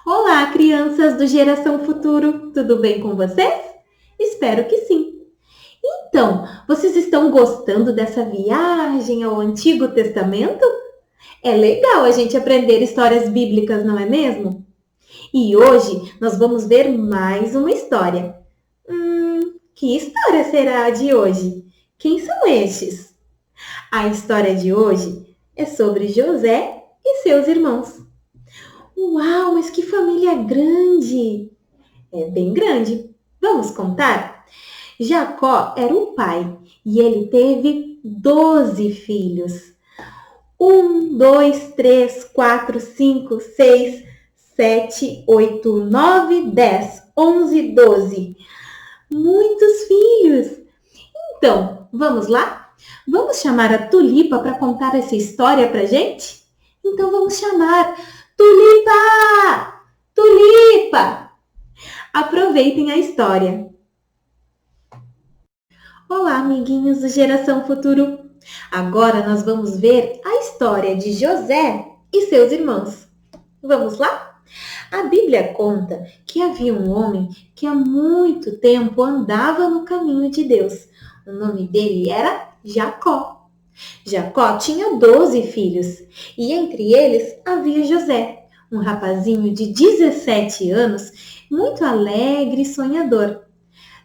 Olá, crianças do Geração Futuro, tudo bem com vocês? Espero que sim. Então, vocês estão gostando dessa viagem ao Antigo Testamento? É legal a gente aprender histórias bíblicas, não é mesmo? E hoje nós vamos ver mais uma história. Que história será a de hoje? Quem são estes? A história de hoje é sobre José e seus irmãos. Uau, mas que família grande! É bem grande. Vamos contar? Jacó era o pai e ele teve 12 filhos. 1, 2, 3, 4, 5, 6, 7, 8, 9, 10, 11, 12. Muitos filhos! Então, vamos lá? Vamos chamar a Tulipa para contar essa história para gente? Então vamos chamar Tulipa! Tulipa! Aproveitem a história. Olá, amiguinhos do Geração Futuro! Agora nós vamos ver a história de José e seus irmãos. Vamos lá? A Bíblia conta que havia um homem que há muito tempo andava no caminho de Deus. O nome dele era Jacó. Jacó tinha 12 filhos e entre eles havia José, um rapazinho de 17 anos, muito alegre e sonhador.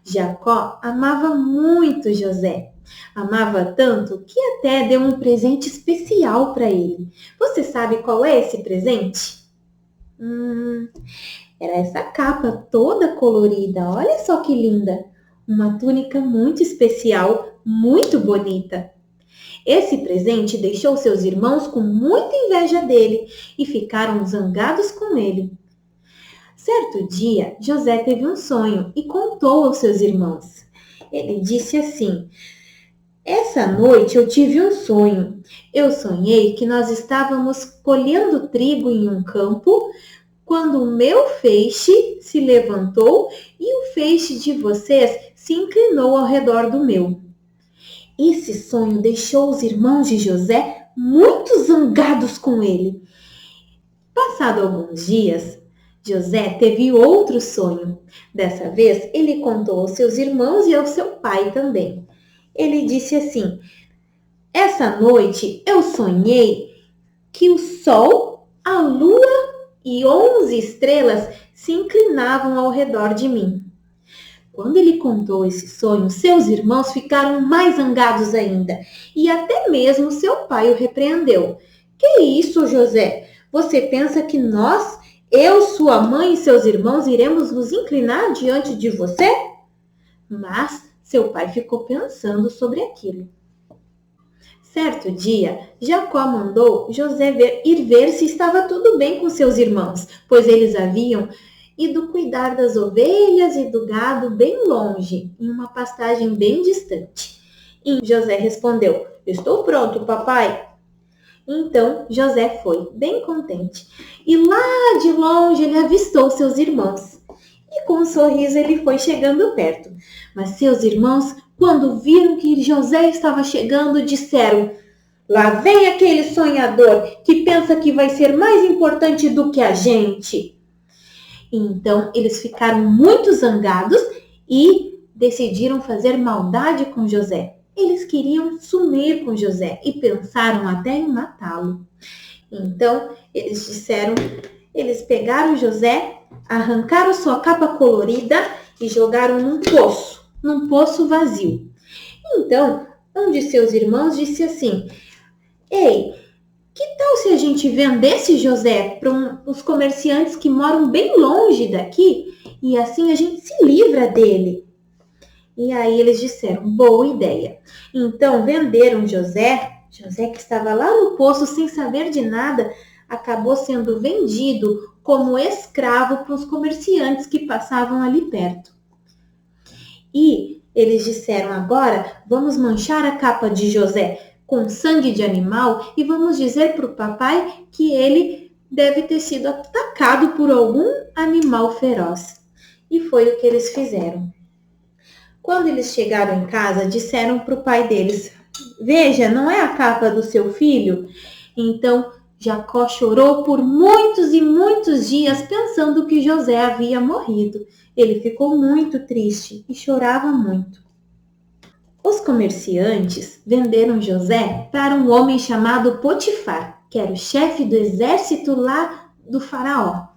Jacó amava muito José. Amava tanto que até deu um presente especial para ele. Você sabe qual é esse presente? Era essa capa toda colorida. Olha só que linda! Uma túnica muito especial, muito bonita. Esse presente deixou seus irmãos com muita inveja dele e ficaram zangados com ele. Certo dia, José teve um sonho e contou aos seus irmãos. Ele disse assim: Essa noite eu tive um sonho. Eu sonhei que nós estávamos colhendo trigo em um campo quando o meu feixe se levantou e o feixe de vocês se inclinou ao redor do meu. Esse sonho deixou os irmãos de José muito zangados com ele. Passado alguns dias, José teve outro sonho. Dessa vez, ele contou aos seus irmãos e ao seu pai também. Ele disse assim: Essa noite eu sonhei que o sol, a lua e 11 estrelas se inclinavam ao redor de mim. Quando ele contou esse sonho, seus irmãos ficaram mais zangados ainda e até mesmo seu pai o repreendeu. Que isso, José? Você pensa que nós, eu, sua mãe e seus irmãos, iremos nos inclinar diante de você? Mas seu pai ficou pensando sobre aquilo. Certo dia, Jacó mandou José ir ver se estava tudo bem com seus irmãos, pois eles haviam ido cuidar das ovelhas e do gado bem longe, em uma pastagem bem distante. E José respondeu: Estou pronto, papai. Então José foi, bem contente, e lá de longe ele avistou seus irmãos. E com um sorriso ele foi chegando perto. Mas seus irmãos, quando viram que José estava chegando, disseram: Lá vem aquele sonhador que pensa que vai ser mais importante do que a gente. Então eles ficaram muito zangados e decidiram fazer maldade com José. Eles queriam sumir com José e pensaram até em matá-lo. Então eles pegaram José, arrancaram sua capa colorida e jogaram num poço vazio. Então, um de seus irmãos disse assim: Ei, que tal se a gente vendesse José para os comerciantes que moram bem longe daqui e assim a gente se livra dele? E aí eles disseram: Boa ideia. Então venderam José que estava lá no poço sem saber de nada, acabou sendo vendido como escravo para os comerciantes que passavam ali perto. E eles disseram: Agora vamos manchar a capa de José com sangue de animal e vamos dizer para o papai que ele deve ter sido atacado por algum animal feroz. E foi o que eles fizeram. Quando eles chegaram em casa, disseram para o pai deles: Veja, não é a capa do seu filho? Então Jacó chorou por muitos e muitos dias pensando que José havia morrido. Ele ficou muito triste e chorava muito. Os comerciantes venderam José para um homem chamado Potifar, que era o chefe do exército lá do faraó.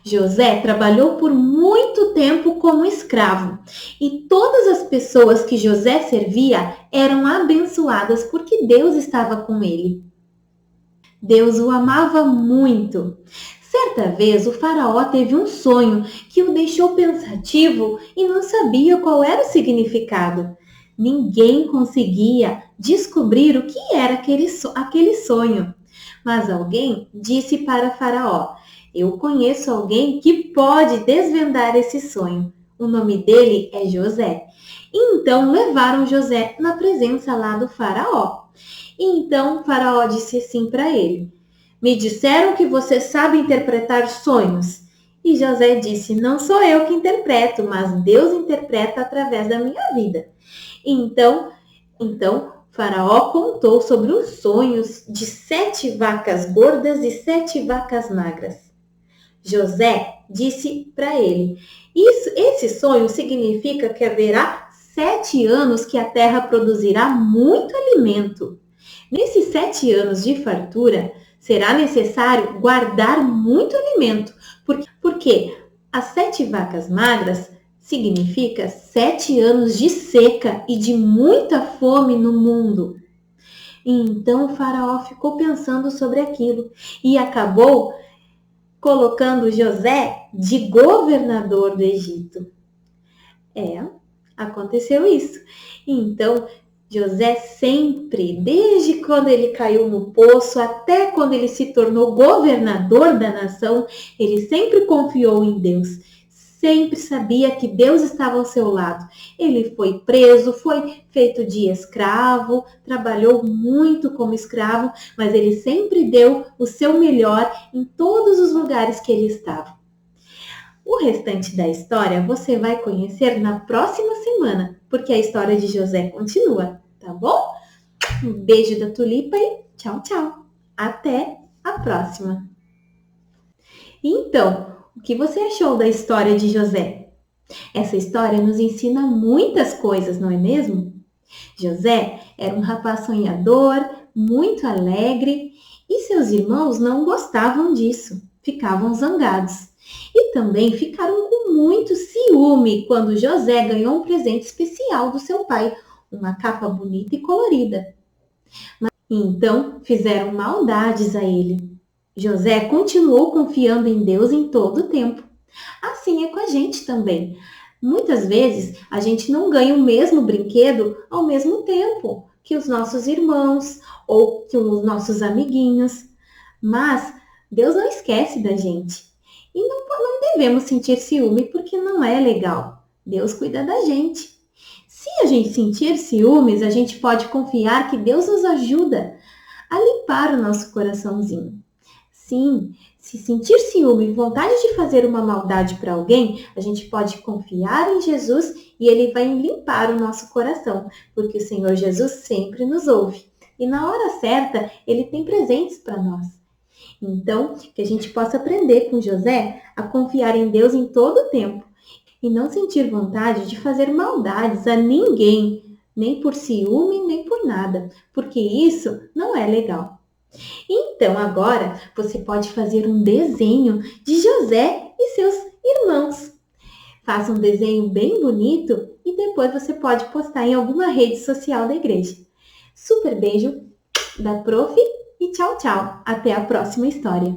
José trabalhou por muito tempo como escravo e todas as pessoas que José servia eram abençoadas porque Deus estava com ele. Deus o amava muito. Certa vez o faraó teve um sonho que o deixou pensativo e não sabia qual era o significado. Ninguém conseguia descobrir o que era aquele sonho. Mas alguém disse para Faraó: eu conheço alguém que pode desvendar esse sonho. O nome dele é José. E então levaram José na presença lá do Faraó. E então Faraó disse assim para ele: me disseram que você sabe interpretar sonhos. E José disse: não sou eu que interpreto, mas Deus interpreta através da minha vida. Então Faraó contou sobre os sonhos de 7 vacas gordas e 7 vacas magras. José disse para ele: esse sonho significa que haverá 7 anos que a terra produzirá muito alimento. Nesses 7 anos de fartura, será necessário guardar muito alimento, porque as 7 vacas magras significa 7 anos de seca e de muita fome no mundo. Então o faraó ficou pensando sobre aquilo e acabou colocando José de governador do Egito. Aconteceu isso. Então José sempre, desde quando ele caiu no poço até quando ele se tornou governador da nação, ele sempre confiou em Deus. Sempre sabia que Deus estava ao seu lado. Ele foi preso, foi feito de escravo, trabalhou muito como escravo, mas ele sempre deu o seu melhor em todos os lugares que ele estava. O restante da história você vai conhecer na próxima semana, porque a história de José continua, tá bom? Um beijo da Tulipa e tchau, tchau. Até a próxima. Então, o que você achou da história de José? Essa história nos ensina muitas coisas, não é mesmo? José era um rapaz sonhador, muito alegre, e seus irmãos não gostavam disso, ficavam zangados. E também ficaram com muito ciúme quando José ganhou um presente especial do seu pai, uma capa bonita e colorida. Então fizeram maldades a ele. José continuou confiando em Deus em todo o tempo. Assim é com a gente também. Muitas vezes a gente não ganha o mesmo brinquedo ao mesmo tempo que os nossos irmãos ou que os nossos amiguinhos. Mas Deus não esquece da gente. E não devemos sentir ciúme porque não é legal. Deus cuida da gente. Se a gente sentir ciúmes, a gente pode confiar que Deus nos ajuda a limpar o nosso coraçãozinho. Sim, se sentir ciúme e vontade de fazer uma maldade para alguém, a gente pode confiar em Jesus e Ele vai limpar o nosso coração, porque o Senhor Jesus sempre nos ouve. E na hora certa, Ele tem presentes para nós. Então, que a gente possa aprender com José a confiar em Deus em todo o tempo e não sentir vontade de fazer maldades a ninguém, nem por ciúme, nem por nada, porque isso não é legal. Então, agora você pode fazer um desenho de José e seus irmãos. Faça um desenho bem bonito e depois você pode postar em alguma rede social da igreja. Super beijo da Prof e tchau, tchau. Até a próxima história.